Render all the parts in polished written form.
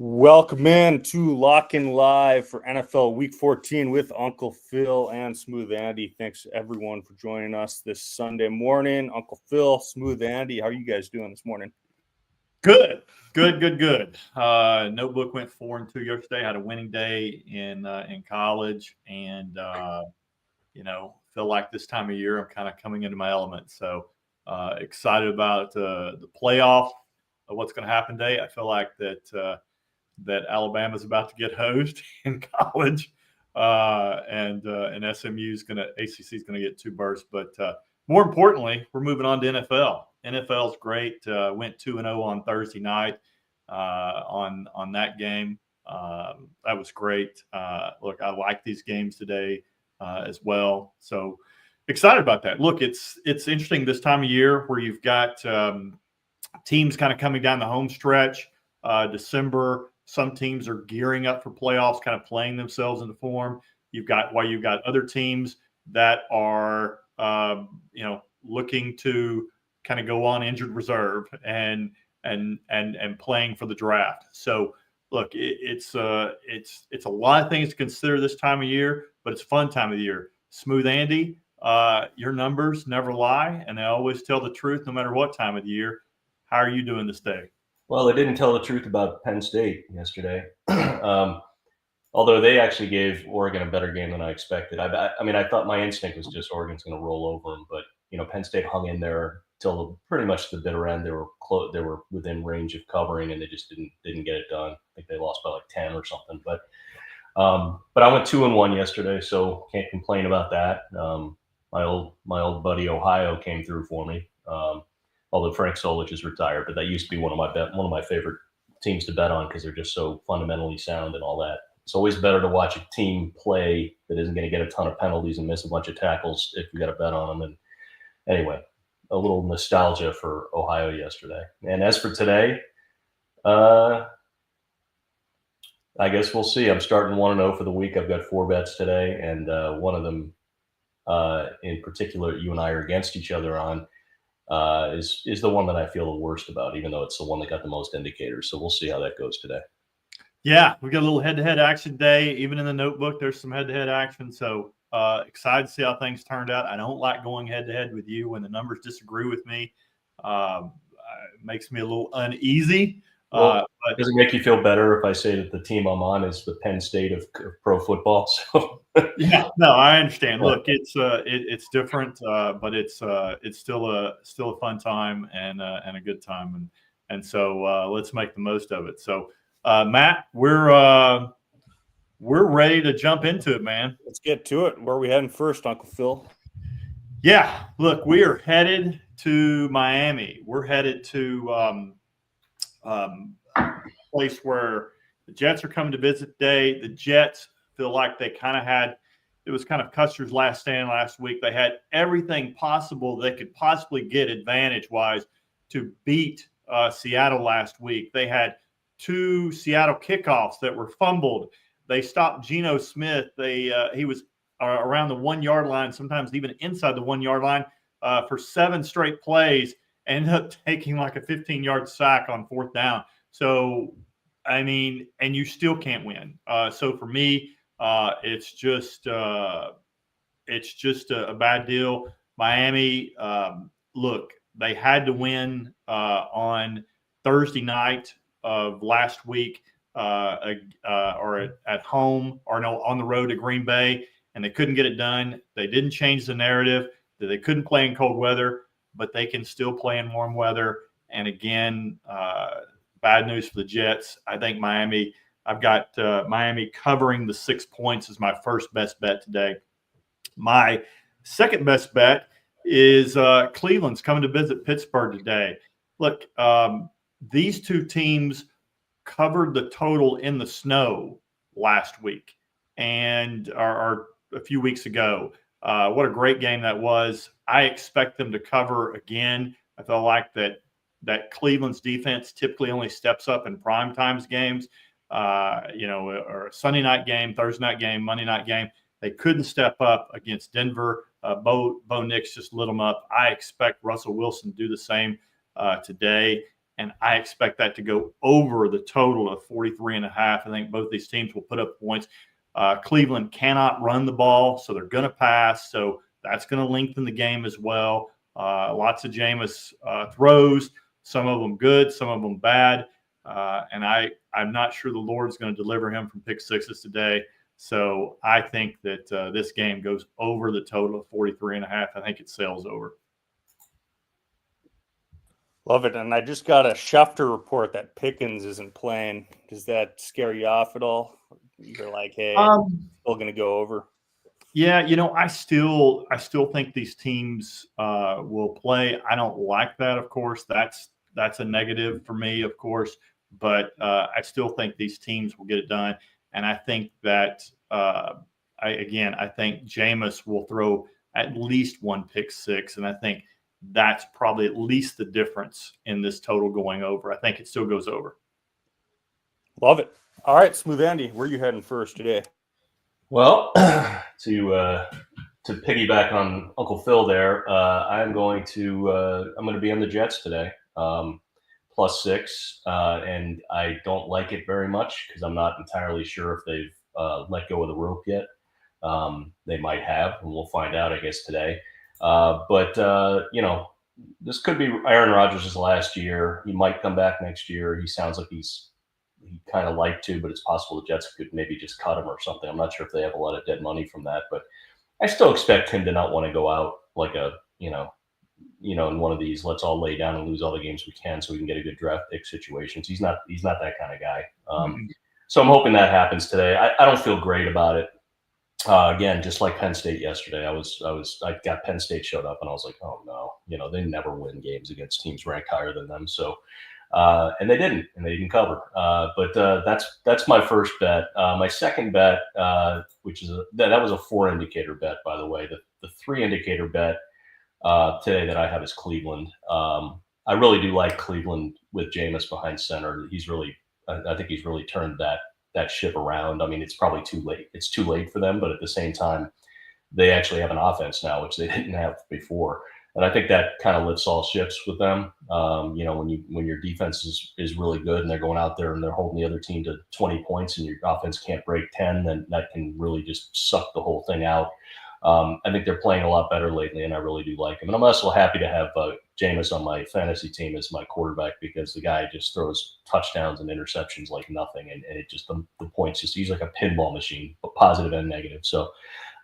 Welcome in to Lock In Live for NFL Week 14 with Uncle Phil and Smooth Andy. Thanks everyone for joining us this Sunday morning. Uncle Phil, Smooth Andy, how are you guys doing this morning? Good. Notebook went 4-2 yesterday. Had a winning day in college, and feel like this time of year I'm kind of coming into my element. So excited about the playoff of what's going to happen today. I feel like that Alabama's about to get hosed in college, and SMU is ACC is going to get two bursts. But more importantly, we're moving on to NFL. NFL's great. Went 2-0 on Thursday night on that game. That was great. Look, I like these games today as well. So excited about that. Look, it's interesting this time of year where you've got teams kind of coming down the home stretch. December, some teams are gearing up for playoffs, kind of playing themselves into form. You've got other teams that are looking to kind of go on injured reserve and playing for the draft. So look, it's a lot of things to consider this time of year, but it's a fun time of the year. Smooth Andy, your numbers never lie, and they always tell the truth no matter what time of the year. How are you doing this day? Well, they didn't tell the truth about Penn State yesterday, although they actually gave Oregon a better game than I expected. I thought my instinct was just Oregon's going to roll over them, but Penn State hung in there till pretty much the bitter end. They were They were within range of covering, and they just didn't get it done. I think they lost by like 10 or something. But I went 2-1 yesterday, so can't complain about that. My old buddy Ohio came through for me. Although Frank Solich is retired, but that used to be one of my favorite teams to bet on because they're just so fundamentally sound and all that. It's always better to watch a team play that isn't going to get a ton of penalties and miss a bunch of tackles if you got to bet on them. And anyway, a little nostalgia for Ohio yesterday. And as for today, I guess we'll see. I'm starting 1-0 for the week. I've got 4 bets today, and one of them in particular you and I are against each other on. Is the one that I feel the worst about, even though it's the one that got the most indicators. So we'll see how that goes today. Yeah, we got a little head-to-head action today. Even in the notebook, there's some head-to-head action. So excited to see how things turned out. I don't like going head-to-head with you when the numbers disagree with me. It makes me a little uneasy. Well, does it make you feel better if I say that the team I'm on is the Penn State of pro football? So yeah, no, I understand. Look, it's different, but it's still a fun time and a good time, and so let's make the most of it. So Matt, we're ready to jump into it, man. Let's get to it. Where are we heading first, Uncle Phil? Yeah, look, we are headed to Miami. We're headed to a place where the Jets are coming to visit today. The Jets feel like it was kind of Custer's last stand last week. They had everything possible they could possibly get advantage-wise to beat Seattle last week. They had 2 Seattle kickoffs that were fumbled. They stopped Geno Smith. He was around the 1-yard line, sometimes even inside the 1-yard line for 7 straight plays, and ended up taking like a 15-yard sack on 4th down. So, I mean, and you still can't win. So for me, it's just a bad deal. Miami, look, they had to win on Thursday night of last week, or at home, or no, on the road to Green Bay, and they couldn't get it done. They didn't change the narrative that they couldn't play in cold weather, but they can still play in warm weather. And again, bad news for the Jets. I think Miami. I've got Miami covering the 6 points as my first best bet today. My second best bet is Cleveland's coming to visit Pittsburgh today. Look, these 2 teams covered the total in the snow last week and or a few weeks ago. What a great game that was. I expect them to cover again. I feel like that Cleveland's defense typically only steps up in prime times games. Or a Sunday night game, Thursday night game, Monday night game. They couldn't step up against Denver. Bo Nix just lit them up. I expect Russell Wilson to do the same today. and I expect that to go over the total of 43.5. I think both these teams will put up points. Cleveland cannot run the ball, so they're going to pass. So that's going to lengthen the game as well. Lots of Jameis throws, some of them good, some of them bad. And I'm not sure the Lord's going to deliver him from pick sixes today. So I think that this game goes over the total of 43.5. I think it sails over. Love it. And I just got a Schefter report that Pickens isn't playing. Does that scare you off at all? You're like, hey, still going to go over. Yeah, I still think these teams will play. I don't like that, of course. That's a negative for me, of course. But I still think these teams will get it done. And I think that, I think Jameis will throw at least one pick six. And I think that's probably at least the difference in this total going over. I think it still goes over. Love it. All right, Smooth Andy, where are you heading first today? Well, to piggyback on Uncle Phil there, I'm going to be on the Jets today, +6, and I don't like it very much because I'm not entirely sure if they've let go of the rope yet. They might have, and we'll find out, I guess, today. But this could be Aaron Rodgers' last year. He might come back next year. He sounds like he kind of like to, but it's possible the Jets could maybe just cut him or something. I'm not sure if they have a lot of dead money from that, but I still expect him to not want to go out like in one of these, let's all lay down and lose all the games we can so we can get a good draft pick situations. He's not that kind of guy. So I'm hoping that happens today. I don't feel great about it. Again, just like Penn State yesterday, I got Penn State showed up and I was like, oh no, they never win games against teams ranked higher than them. So, and they didn't cover. But that's my first bet. My second bet, which is that was a 4-indicator bet, by the way. The 3-indicator bet today that I have is Cleveland. I really do like Cleveland with Jameis behind center. I think he's really turned that ship around. I mean, it's probably too late. It's too late for them, but at the same time, they actually have an offense now, which they didn't have before. And I think that kind of lifts all ships with them. When your defense is really good and they're going out there and they're holding the other team to 20 points and your offense can't break 10, then that can really just suck the whole thing out. I think they're playing a lot better lately, and I really do like him. And I'm also happy to have Jameis on my fantasy team as my quarterback because the guy just throws touchdowns and interceptions like nothing, and it just the points he's like a pinball machine, but positive and negative. So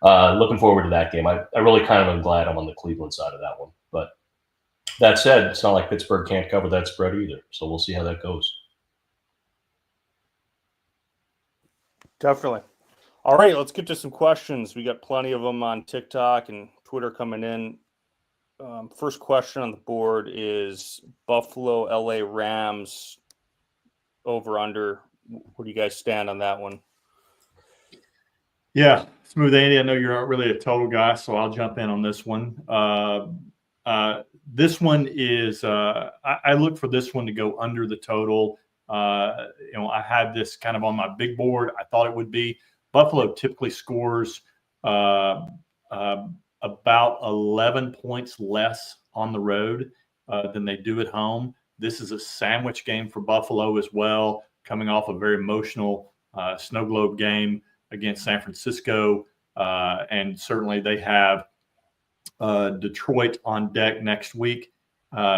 looking forward to that game. I really kind of am glad I'm on the Cleveland side of that one. But that said, it's not like Pittsburgh can't cover that spread either. So we'll see how that goes. Definitely. All right, let's get to some questions. We got plenty of them on TikTok and Twitter coming in. First question on the board is Buffalo, LA Rams, over under. Where do you guys stand on that one? Yeah, Smooth Andy, I know you're not really a total guy, so I'll jump in on this one. This one is I look for this one to go under the total. I had this kind of on my big board. I thought it would be. Buffalo typically scores about 11 points less on the road than they do at home. This is a sandwich game for Buffalo as well, coming off a very emotional snow globe game against San Francisco. And certainly they have Detroit on deck next week.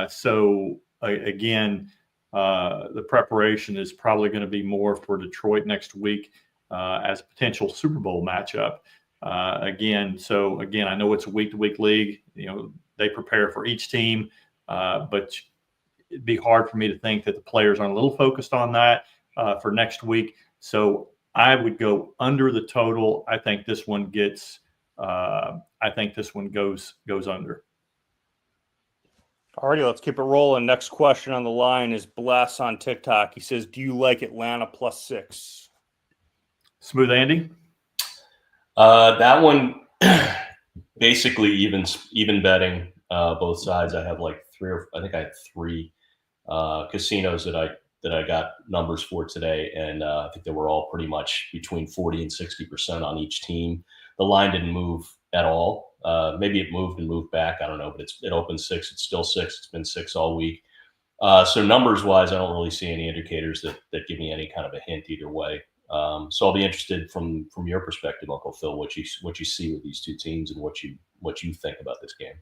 So again, the preparation is probably going to be more for Detroit next week as a potential Super Bowl matchup. Again, I know it's a week-to-week league. They prepare for each team, but it'd be hard for me to think that the players aren't a little focused on that for next week. So I would go under the total. I think this one goes under. All righty, let's keep it rolling. Next question on the line is Bless on TikTok. He says, do you like Atlanta +6? Smooth Andy? That one, basically even betting both sides. I have like I had three casinos that I got numbers for today, and I think they were all pretty much between 40 and 60% on each team. The line didn't move at all. Maybe it moved and moved back. I don't know, but it opened 6. It's still 6. It's been 6 all week. So numbers wise, I don't really see any indicators that give me any kind of a hint either way. So I'll be interested from your perspective, Uncle Phil, what you see with these two teams and what you think about this game.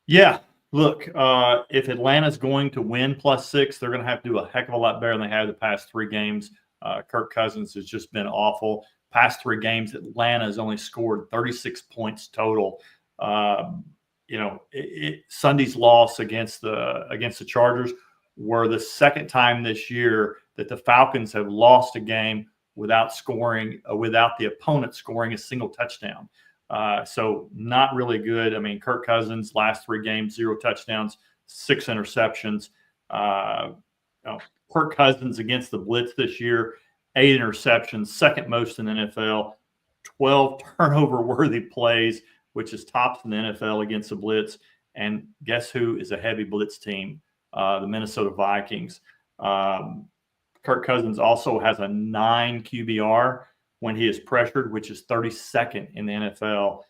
Yeah, look, if Atlanta's going to win +6, they're going to have to do a heck of a lot better than they have the past 3 games. Kirk Cousins has just been awful. Past 3 games, Atlanta has only scored 36 points total. Sunday's loss against the Chargers were the second time this year that the Falcons have lost a game without the opponent scoring a single touchdown. So not really good. I mean, Kirk Cousins last 3 games, 0 touchdowns, 6 interceptions. Kirk Cousins against the blitz this year, 8 interceptions, second most in the NFL, 12 turnover-worthy plays, which is tops in the NFL against the blitz. And guess who is a heavy blitz team? The Minnesota Vikings. Kirk Cousins also has a 9 QBR when he is pressured, which is 32nd in the NFL.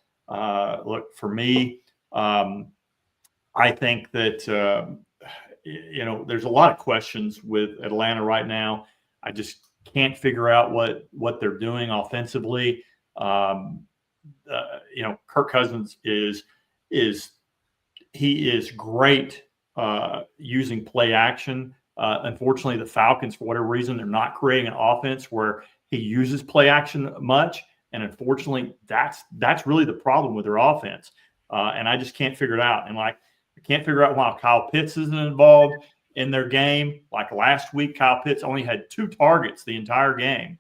Look, for me, I think that, there's a lot of questions with Atlanta right now. I just can't figure out what they're doing offensively. Kirk Cousins is great using play action. Unfortunately, the Falcons, for whatever reason, they're not creating an offense where he uses play action much. And unfortunately, that's really the problem with their offense. And I just can't figure it out. And I can't figure out why Kyle Pitts isn't involved in their game. Like last week, Kyle Pitts only had 2 targets the entire game.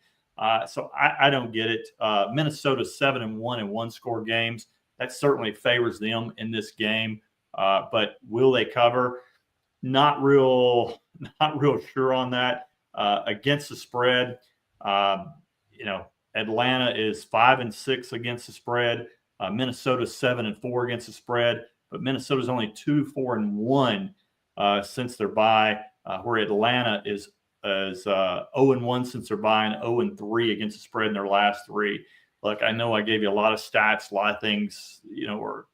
So I don't get it. Minnesota's 7-1 in 1-score games. That certainly favors them in this game. But will they cover? Not real sure on that. Against the spread, Atlanta is 5-6 against the spread. Minnesota's 7-4 against the spread, but Minnesota's only 2-4-1 since their bye, where Atlanta is 0-1 since their bye and 0-3 against the spread in their last 3. Look, I know I gave you a lot of stats, a lot of things, or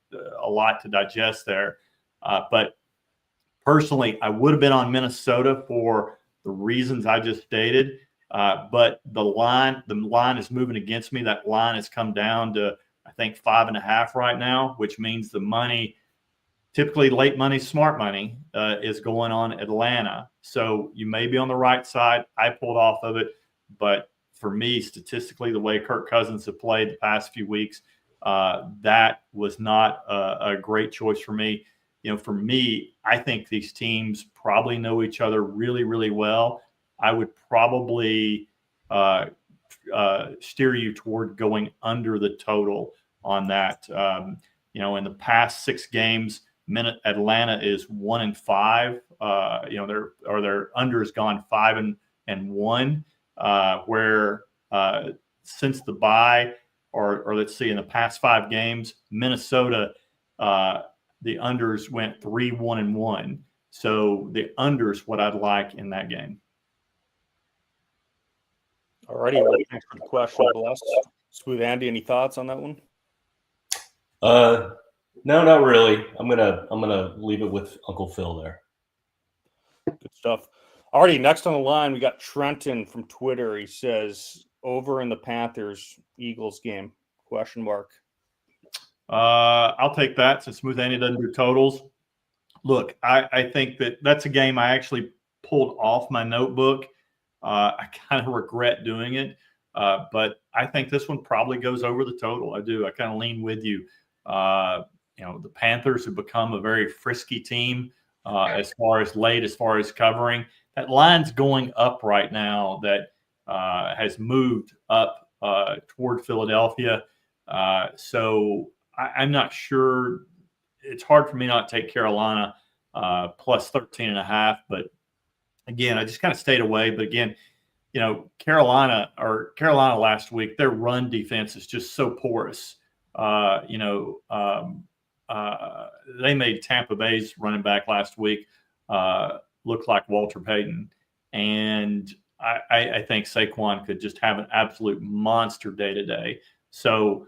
a lot to digest there. But personally, I would have been on Minnesota for the reasons I just stated. But the line is moving against me. That line has come down to, I think, 5.5 right now, which means the money, typically late money, smart money, is going on Atlanta. So you may be on the right side. I pulled off of it. But for me, statistically, the way Kirk Cousins have played the past few weeks, that was not a great choice for me. For me, I think these teams probably know each other really, really well. I would probably steer you toward going under the total on that. In the past 6 games, Atlanta is 1-5. Their under has gone 5-1. Where since the bye, or let's see, in the past 5 games, Minnesota, the unders went 3-1-1. So the unders what I'd like in that game. All righty. Well, thanks for the question, Bless. Smooth Andy, any thoughts on that one? No, not really. I'm gonna leave it with Uncle Phil there. Good stuff. Alrighty, next on the line, we got Trenton from Twitter. He says, over in the Panthers-Eagles game, ? I'll take that since Smooth Andy doesn't do totals. Look, I think that's a game I actually pulled off my notebook. I kind of regret doing it, but I think this one probably goes over the total. I do. I kind of lean with you. The Panthers have become a very frisky team as far as covering. That line's going up right now. That has moved up toward Philadelphia. So I'm not sure. It's hard for me not to take Carolina plus 13.5. But again, I just kind of stayed away. But again, Carolina last week, their run defense is just so porous. They made Tampa Bay's running back last week look like Walter Payton. And I think Saquon could just have an absolute monster day today. So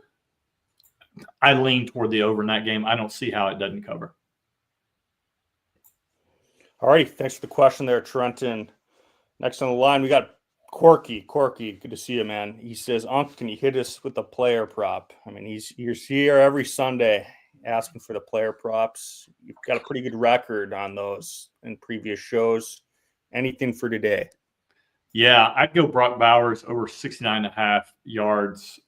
I lean toward the over in that game. I don't see how it doesn't cover. All right, thanks for the question there, Trenton. Next on the line, we got Corky. Corky, good to see you, man. He says, Unc, can you hit us with a player prop? I mean, he's here every Sunday asking for the player props. You've got a pretty good record on those in previous shows. Anything for today? Yeah, I'd go Brock Bowers over 69.5 yards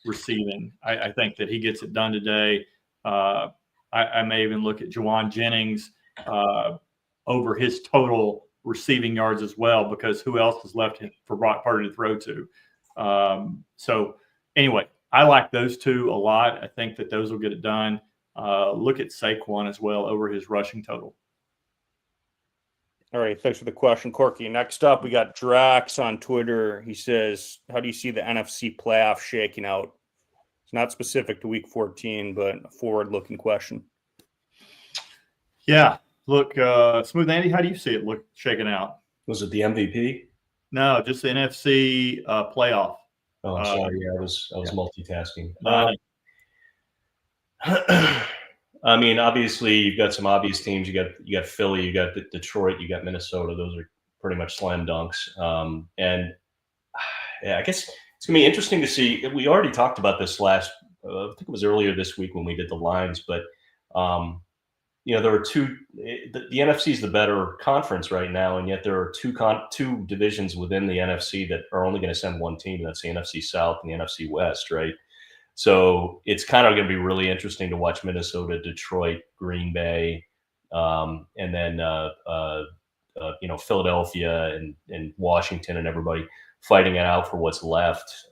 receiving. I think that he gets it done today. I may even look at Juwan Jennings over his total receiving yards as well, because who else is left for Brock Purdy to throw to? So anyway, I like those two a lot. I think that those will get it done. Look at Saquon as well over his rushing total. All right, thanks for the question, Corky. Next up, we got Drax on Twitter. He says, how do you see the NFC playoff shaking out? It's not specific to Week 14, but a forward-looking question. Yeah, look, Smooth Andy, how do you see it shaking out? Was it the MVP? No, just the NFC playoff. Oh, sorry. I was multitasking. I mean, obviously, you've got some obvious teams. You got Philly, you got Detroit, you got Minnesota. Those are pretty much slam dunks. And I guess it's gonna be interesting to see. We already talked about this I think it was earlier this week when we did the lines. But there are two. The NFC is the better conference right now, and yet there are two divisions within the NFC that are only going to send one team. That's the NFC South and the NFC West, right? So it's kind of going to be really interesting to watch Minnesota, Detroit, Green Bay, and then Philadelphia and Washington and everybody fighting it out for what's left.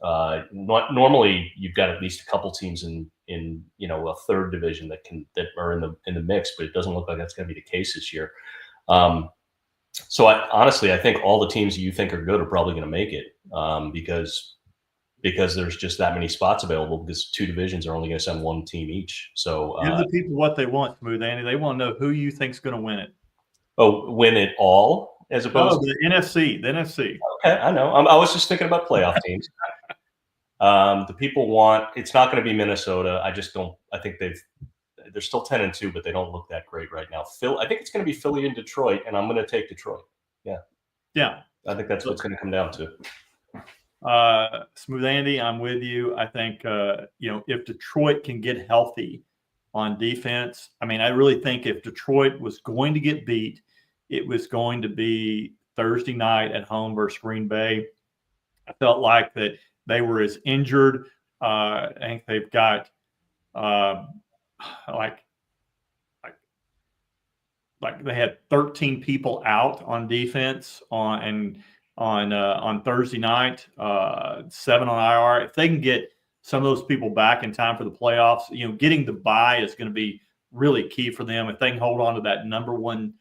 Normally, you've got at least a couple teams in a third division that are in the mix, but it doesn't look like that's going to be the case this year. So honestly, I think all the teams you think are good are probably going to make it because there's just that many spots available, because two divisions are only going to send one team each. So give the people what they want, Smooth Andy. They want to know who you think's going to win it. Oh, win it all as opposed to the NFC. The NFC. Okay, I know. I was just thinking about playoff teams. The people want. It's not going to be Minnesota. I just don't. I think they're still 10-2, but they don't look that great right now. I think it's going to be Philly and Detroit, and I'm going to take Detroit. Yeah. I think that's what's going to come down to. Smooth Andy, I'm with you. I think if Detroit can get healthy on defense, I mean, I really think if Detroit was going to get beat, it was going to be Thursday night at home versus Green Bay. I felt like that they were as injured. I think they've got like they had 13 people out on defense on Thursday night, 7 on IR. If they can get some of those people back in time for the playoffs, getting the bye is going to be really key for them. If they can hold on to that number one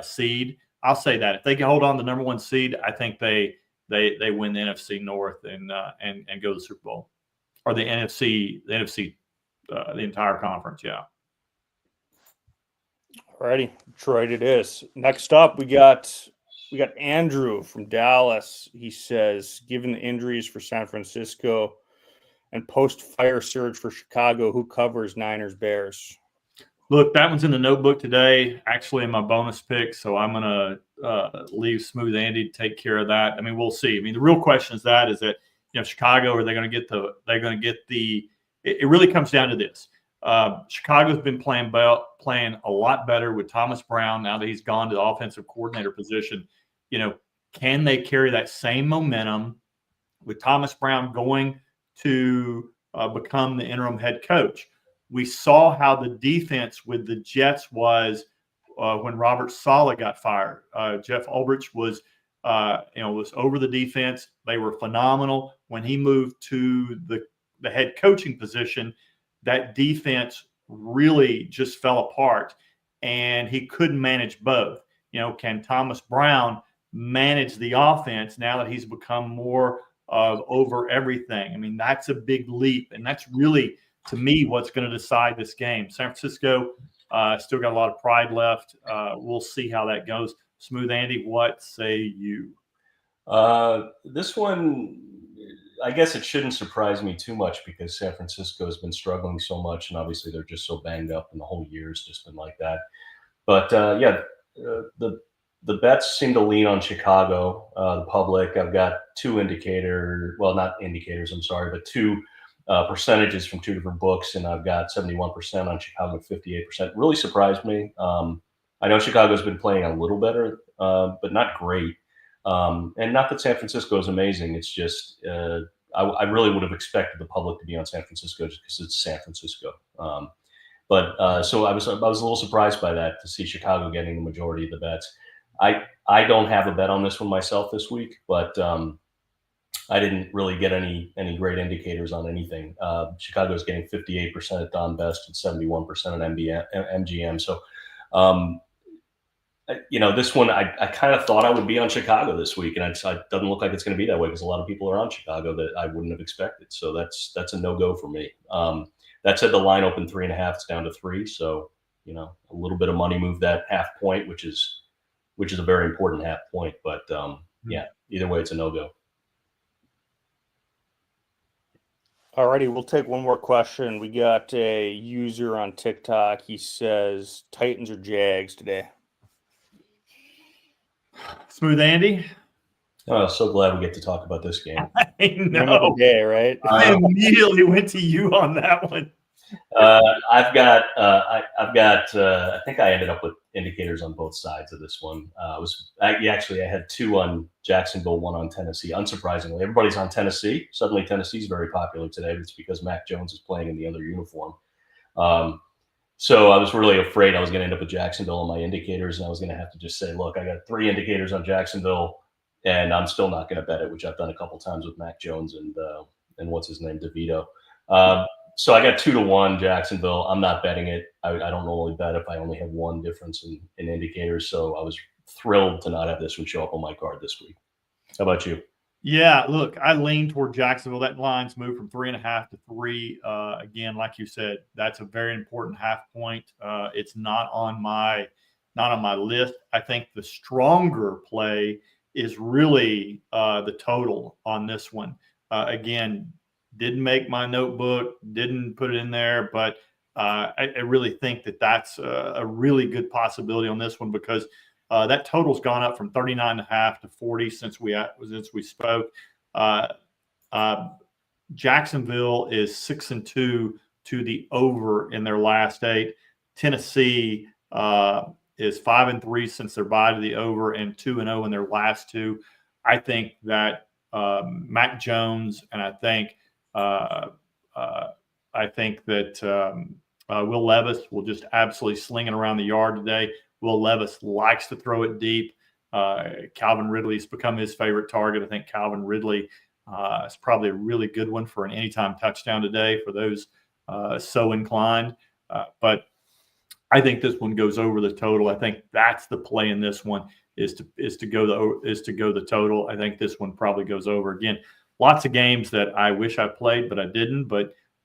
seed, I'll say that. If they can hold on to the number one seed, I think they win the NFC North and go to the Super Bowl, or the NFC, the entire conference. Yeah. Alrighty, Detroit it is. Next up, we got Andrew from Dallas. He says, given the injuries for San Francisco and post-fire surge for Chicago, who covers Niners Bears? Look, that one's in the notebook today, actually in my bonus pick, so I'm going to leave Smooth Andy to take care of that. I mean, we'll see. I mean, the real question is that Chicago, are they going to get the it really comes down to this. Chicago's been playing a lot better with Thomas Brown now that he's gone to the offensive coordinator position. Can they carry that same momentum with Thomas Brown going to become the interim head coach? We saw how the defense with the Jets was when Robert Saleh got fired. Jeff Ulbrich was over the defense. They were phenomenal. When he moved to the head coaching position, that defense really just fell apart, and he couldn't manage both. Can Thomas Brown manage the offense now that he's become more of over everything? I mean, that's a big leap, and that's really, to me, what's going to decide this game. San Francisco still got a lot of pride left. We'll see how that goes. Smooth Andy, what say you? This one, I guess it shouldn't surprise me too much because San Francisco has been struggling so much, and obviously they're just so banged up, and the whole year has just been like that. But the bets seem to lean on Chicago, the public. I've got two not indicators, I'm sorry, but two percentages from two different books, and I've got 71% on Chicago, 58%. Really surprised me. I know Chicago's been playing a little better, but not great. And not that San Francisco is amazing. It's just I really would have expected the public to be on San Francisco just because it's San Francisco. So I was a little surprised by that, to see Chicago getting the majority of the bets. I don't have a bet on this one myself this week, but I didn't really get any great indicators on anything. Chicago's getting 58% at Don Best and 71% at MGM. So, this one, I kind of thought I would be on Chicago this week, and it doesn't look like it's going to be that way because a lot of people are on Chicago that I wouldn't have expected. So that's a no-go for me. That said, the line opened 3.5. It's down to 3. So, a little bit of money moved that half point, which is a very important half point. But either way, it's a no-go. Alrighty, we'll take one more question. We got a user on TikTok. He says Titans or Jags today. Smooth Andy. Oh, so glad we get to talk about this game. I know. Day, right? I immediately went to you on that one. I've got. I think I ended up with indicators on both sides of this one. I had 2 on Jacksonville, 1 on Tennessee. Unsurprisingly, everybody's on Tennessee. Suddenly, Tennessee's very popular today. But it's because Mac Jones is playing in the other uniform. So I was really afraid I was going to end up with Jacksonville on my indicators, and I was going to have to just say, look, I got 3 indicators on Jacksonville, and I'm still not going to bet it, which I've done a couple times with Mac Jones and what's his name, DeVito. So I got 2-1 Jacksonville. I'm not betting it. I don't normally bet if I only have 1 difference in indicators. So I was thrilled to not have this one show up on my card this week. How about you? Yeah, look, I lean toward Jacksonville. That line's moved from 3.5 to 3. Again, like you said, that's a very important half point. It's not on my list. I think the stronger play is really the total on this one. Again, didn't make my notebook, didn't put it in there, but I really think that's a really good possibility on this one because that total's gone up from 39.5 to 40 since we spoke. Jacksonville is 6-2 to the over in their last 8. Tennessee is 5-3 since their bye to the over and 2-0 in their last 2. I think that Mac Jones and I think that Will Levis will just absolutely sling it around the yard today. Will Levis likes to throw it deep. Calvin Ridley's become his favorite target. I think Calvin Ridley is probably a really good one for an anytime touchdown today for those so inclined. But I think this one goes over the total. I think that's the play in this one is to go the total. I think this one probably goes over. Again, lots of games that I wish I played, but I didn't,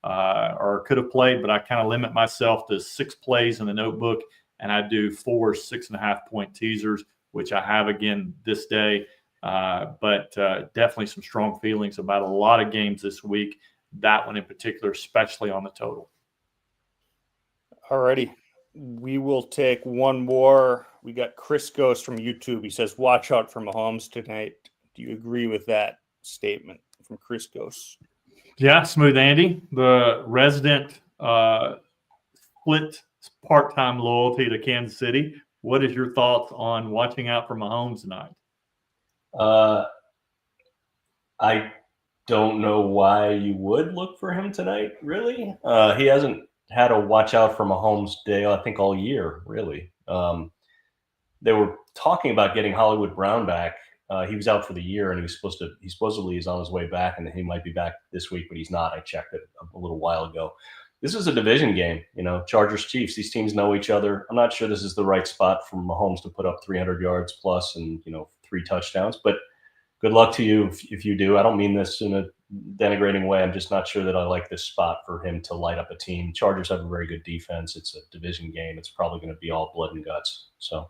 or could have played, but I kind of limit myself to 6 plays in the notebook, and I do 4 6.5-point teasers, which I have again this day. But definitely some strong feelings about a lot of games this week. That one in particular, especially on the total. All righty. We will take one more. We got Chris Ghost from YouTube. He says, watch out for Mahomes tonight. Do you agree with that statement from Chris Ghost? Yeah, Smooth Andy, the resident split part-time loyalty to Kansas City. What is your thoughts on watching out for Mahomes tonight? I don't know why you would look for him tonight, really. He hasn't had a watch out for Mahomes day, I think, all year, really. They were talking about getting Hollywood Brown back. He was out for the year, and he supposedly is on his way back, and he might be back this week, but he's not. I checked it a little while ago. This is a division game, Chargers Chiefs. These teams know each other. I'm not sure this is the right spot for Mahomes to put up 300 yards plus and 3 touchdowns. But good luck to you if you do. I don't mean this in a denigrating way. I'm just not sure that I like this spot for him to light up a team. Chargers have a very good defense. It's a division game. It's probably going to be all blood and guts. So.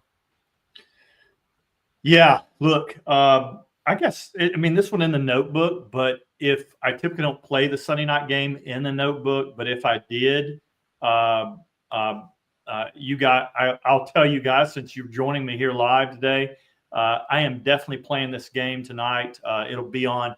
Yeah, look, I guess, this one in the notebook, but if I typically don't play the Sunday night game in the notebook, but if I did, I'll tell you guys, since you're joining me here live today, I am definitely playing this game tonight. It'll be on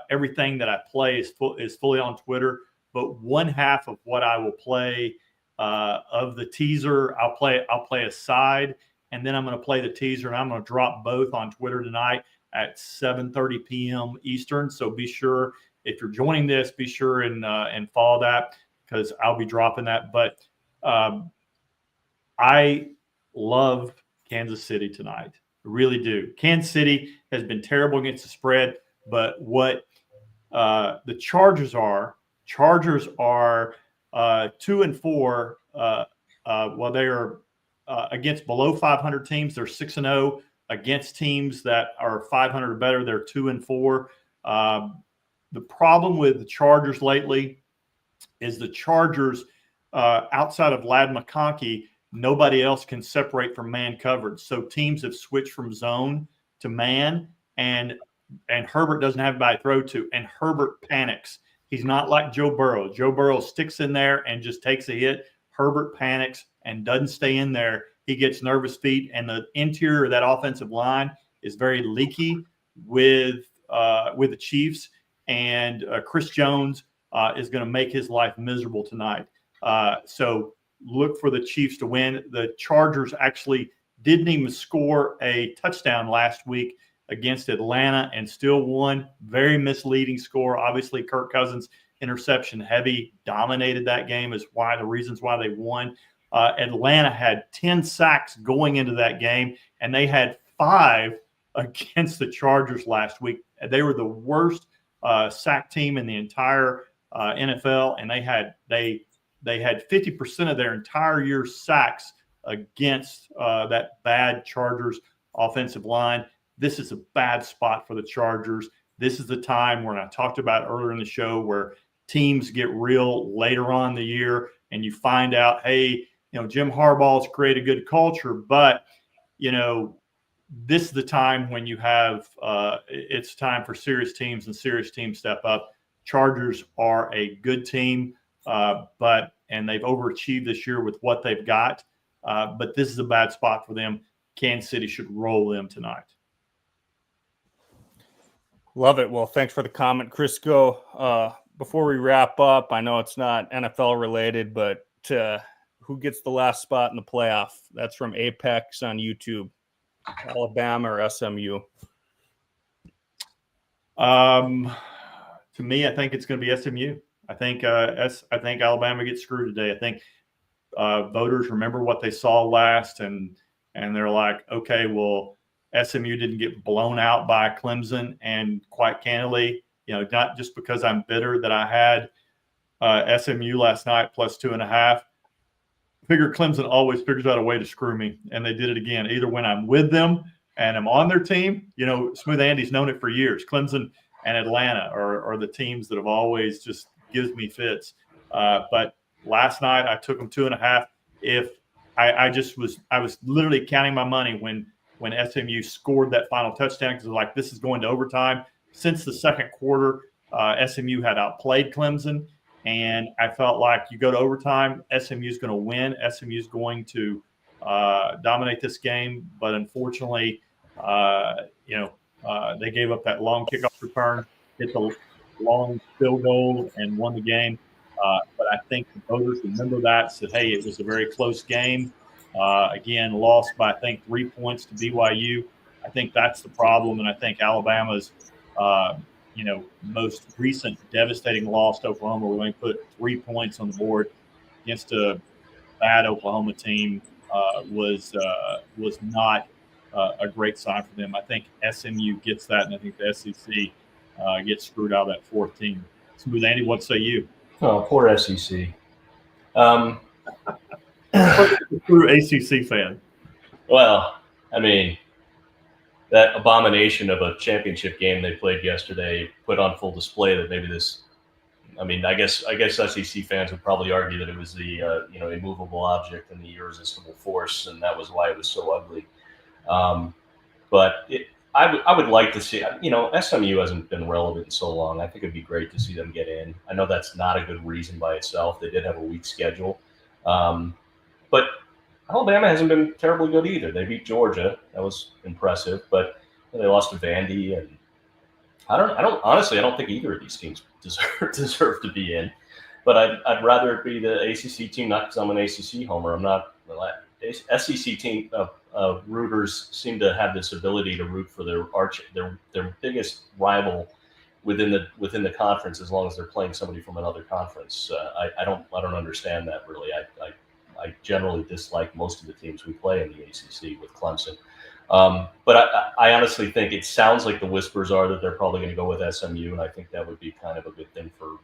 everything that I play is fully on Twitter. But one half of what I will play of the teaser, I'll play a side, and then I'm going to play the teaser, and I'm going to drop both on Twitter tonight at 7:30 p.m. Eastern. So be sure, if you're joining this, be sure and follow that, because I'll be dropping that. But I love Kansas City tonight. I really do. Kansas City has been terrible against the spread, but what the Chargers are 2-4. While they are against below 500 teams, they're 6-0. Against teams that are 500 or better, they're 2-4. The problem with the Chargers lately is the Chargers, outside of Ladd McConkey, nobody else can separate from man coverage. So teams have switched from zone to man, and Herbert doesn't have anybody to throw to, and Herbert panics. He's not like Joe Burrow. Joe Burrow sticks in there and just takes a hit. Herbert panics and doesn't stay in there. He gets nervous feet, and the interior of that offensive line is very leaky with the Chiefs. And Chris Jones is going to make his life miserable tonight. So look for the Chiefs to win. The Chargers actually didn't even score a touchdown last week against Atlanta and still won. Very misleading score. Obviously, Kirk Cousins interception heavy dominated that game, is the reasons why they won. Atlanta had 10 sacks going into that game, and they had 5 against the Chargers last week. They were the worst sack team in the entire NFL, and they had 50% of their entire year's sacks against that bad Chargers offensive line. This is a bad spot for the Chargers. This is the time when I talked about earlier in the show where teams get real later on in the year, and you find out, hey, Jim Harbaugh's created a good culture, but, this is the time when you have it's time for serious teams and serious teams step up. Chargers are a good team, and they've overachieved this year with what they've got, but this is a bad spot for them. Kansas City should roll them tonight. Love it. Well, thanks for the comment, Crisco. Before we wrap up, I know it's not NFL related, but who gets the last spot in the playoff? That's from Apex on YouTube. Alabama or SMU? To me, I think it's going to be SMU. I think Alabama gets screwed today. I think voters remember what they saw last, and they're like, okay, well, SMU didn't get blown out by Clemson, and quite candidly, not just because I'm bitter that I had SMU last night plus 2.5. Figure Clemson always figures out a way to screw me, and they did it again. Either when I'm with them and I'm on their team, Smooth Andy's known it for years. Clemson and Atlanta are the teams that have always just gives me fits. But last night I took them 2.5. If I was literally counting my money when SMU scored that final touchdown, because like, this is going to overtime. Since the second quarter, SMU had outplayed Clemson, and I felt like you go to overtime, SMU is going to win. SMU is going to dominate this game, but unfortunately, they gave up that long kickoff return, hit the long field goal, and won the game. But I think the voters remember that, said, hey, it was a very close game. Again, lost by, I think, 3 points to BYU. I think that's the problem, and I think Alabama's most recent devastating loss to Oklahoma, where we only put 3 points on the board against a bad Oklahoma team, was not a great sign for them. I think SMU gets that, and I think the SEC gets screwed out of that fourth team. Smooth Andy, what say you? Oh, poor SEC. True ACC fan. Well, I mean, that abomination of a championship game they played yesterday put on full display that maybe this. I mean, I guess SEC fans would probably argue that it was the immovable object and the irresistible force, and that was why it was so ugly. But I would like to see. SMU hasn't been relevant in so long. I think it'd be great to see them get in. I know that's not a good reason by itself. They did have a weak schedule. But Alabama hasn't been terribly good either. They beat Georgia. That was impressive, but they lost to Vandy, and I don't think either of these teams deserve to be in. But I'd rather it be the ACC team, not because I'm an ACC homer. I'm not. SEC team rooters seem to have this ability to root for their biggest rival within the conference, as long as they're playing somebody from another conference. I don't understand that really. I generally dislike most of the teams we play in the ACC with Clemson. But I honestly think it sounds like the whispers are that they're probably going to go with SMU, and I think that would be kind of a good thing for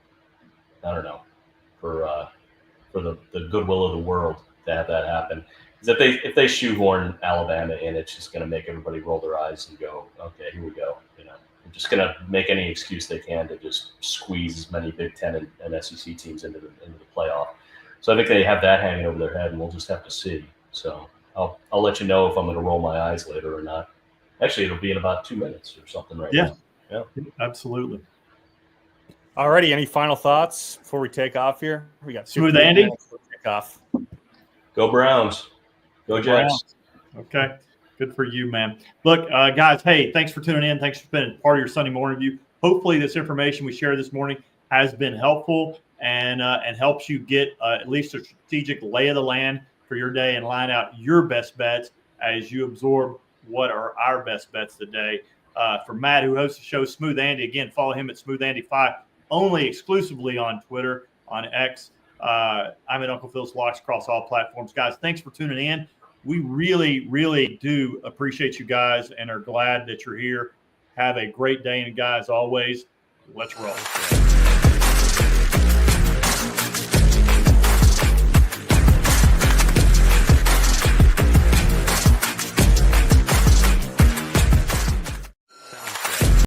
the goodwill of the world to have that happen. Because if they shoehorn Alabama in, it's just going to make everybody roll their eyes and go, okay, here we go. I'm just going to make any excuse they can to just squeeze as many Big Ten and SEC teams into the playoff. So I think they have that hanging over their head, and we'll just have to see. So I'll let you know if I'm going to roll my eyes later or not. Actually, it'll be in about 2 minutes or something now. Yeah, absolutely. Alrighty, any final thoughts before we take off here? We got Smooth Andy. Take off. Go Browns. Go Jets. Okay. Good for you, man. Look, guys, hey, thanks for tuning in. Thanks for spending part of your Sunday morning view. Hopefully this information we shared this morning has been helpful and helps you get at least a strategic lay of the land for your day and line out your best bets as you absorb what are our best bets today. For Matt, who hosts the show, Smooth Andy, again, follow him at SmoothAndy5, only exclusively on Twitter, on X. I'm at Uncle Phil's Locks across all platforms. Guys, thanks for tuning in. We really, really do appreciate you guys and are glad that you're here. Have a great day. And guys, always, let's roll.